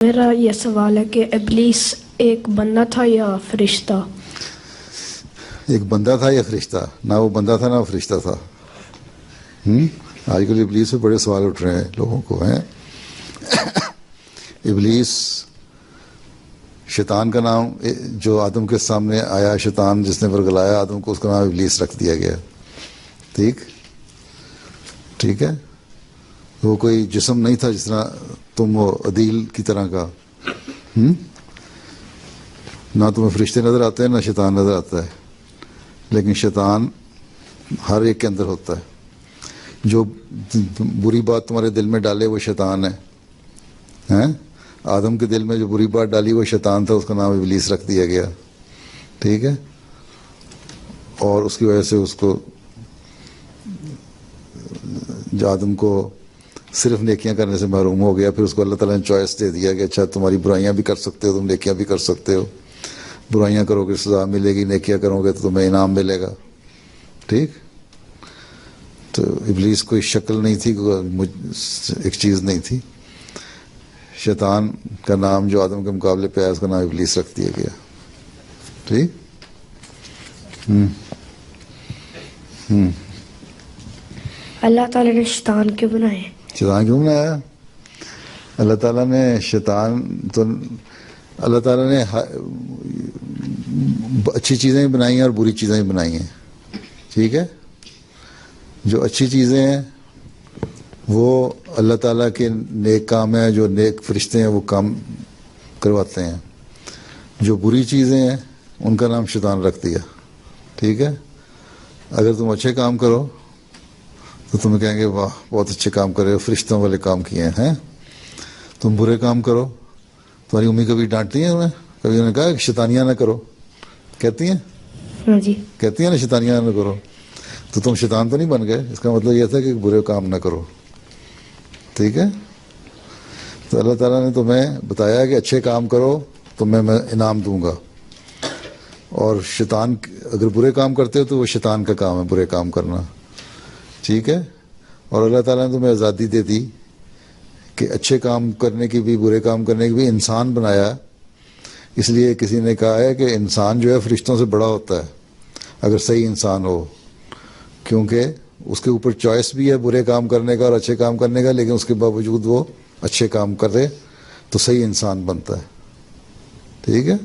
میرا یہ سوال ہے کہ ابلیس ایک بندہ تھا یا فرشتہ؟ ایک بندہ تھا یا فرشتہ؟ نہ وہ بندہ تھا نہ وہ فرشتہ تھا۔ آج کل ابلیس سے بڑے سوال اٹھ رہے ہیں لوگوں کو ہیں۔ ابلیس شیطان کا نام جو آدم کے سامنے آیا، شیطان جس نے ورگلایا آدم کو، اس کا نام ابلیس رکھ دیا گیا۔ ٹھیک ہے، وہ کوئی جسم نہیں تھا جس طرح تم وہ عدیل کی طرح کا۔ نہ تمہیں فرشتے نظر آتے ہیں نہ شیطان نظر آتا ہے، لیکن شیطان ہر ایک کے اندر ہوتا ہے۔ جو بری بات تمہارے دل میں ڈالے وہ شیطان ہے۔ آدم کے دل میں جو بری بات ڈالی وہ شیطان تھا، اس کا نام ابلیس رکھ دیا گیا۔ ٹھیک ہے، اور اس کی وجہ سے اس کو جو آدم کو صرف نیکیاں کرنے سے محروم ہو گیا۔ پھر اس کو اللہ تعالیٰ نے چوائس دے دیا کہ اچھا تمہاری برائیاں بھی کر سکتے ہو، تم نیکیاں بھی کر سکتے ہو۔ برائیاں کرو گے سزا ملے گی، نیکیاں کرو گے تو تمہیں انعام ملے گا۔ ٹھیک، تو ابلیس کوئی شکل نہیں تھی، ایک چیز نہیں تھی۔ شیطان کا نام جو آدم کے مقابلے پہ آیا، اس کا نام ابلیس رکھ دیا گیا۔ ٹھیک۔ اللہ تعالیٰ نے شیطان کیوں بنائے؟ شیطان کیوں بنایا؟ اللہ تعالیٰ نے اللہ تعالیٰ نے اچھی چیزیں بھی بنائی ہیں اور بری چیزیں بھی بنائی ہیں۔ ٹھیک ہے، جو اچھی چیزیں ہیں وہ اللہ تعالیٰ کے نیک کام ہیں، جو نیک فرشتے ہیں وہ کام کرواتے ہیں۔ جو بری چیزیں ہیں ان کا نام شیطان رکھ دیا۔ ٹھیک ہے، اگر تم اچھے کام کرو تو تمہیں کہیں گے واہ بہت اچھے کام کر رہے ہو، فرشتوں والے کام کیے ہیں۔ تم برے کام کرو، تمہاری امی کبھی ڈانٹتی ہیں انہیں؟ کبھی انہوں نے کہا کہ شیطانیاں نہ کرو؟ کہتی ہیں؟ ہاں جی، کہتی ہیں نا شیطانیاں نہ کرو، تو تم شیطان تو نہیں بن گئے۔ اس کا مطلب یہ تھا کہ برے کام نہ کرو۔ ٹھیک ہے، تو اللہ تعالیٰ نے تمہیں بتایا کہ اچھے کام کرو تو میں انعام دوں گا، اور شیطان اگر برے کام کرتے ہو تو وہ شیطان کا کام ہے برے کام کرنا۔ ٹھیک ہے، اور اللہ تعالیٰ نے تمہیں آزادی دے دی کہ اچھے کام کرنے کی بھی برے کام کرنے کی بھی۔ انسان بنایا اس لیے کسی نے کہا ہے کہ انسان جو ہے فرشتوں سے بڑا ہوتا ہے اگر صحیح انسان ہو، کیونکہ اس کے اوپر چوائس بھی ہے برے کام کرنے کا اور اچھے کام کرنے کا، لیکن اس کے باوجود وہ اچھے کام کرے تو صحیح انسان بنتا ہے۔ ٹھیک ہے۔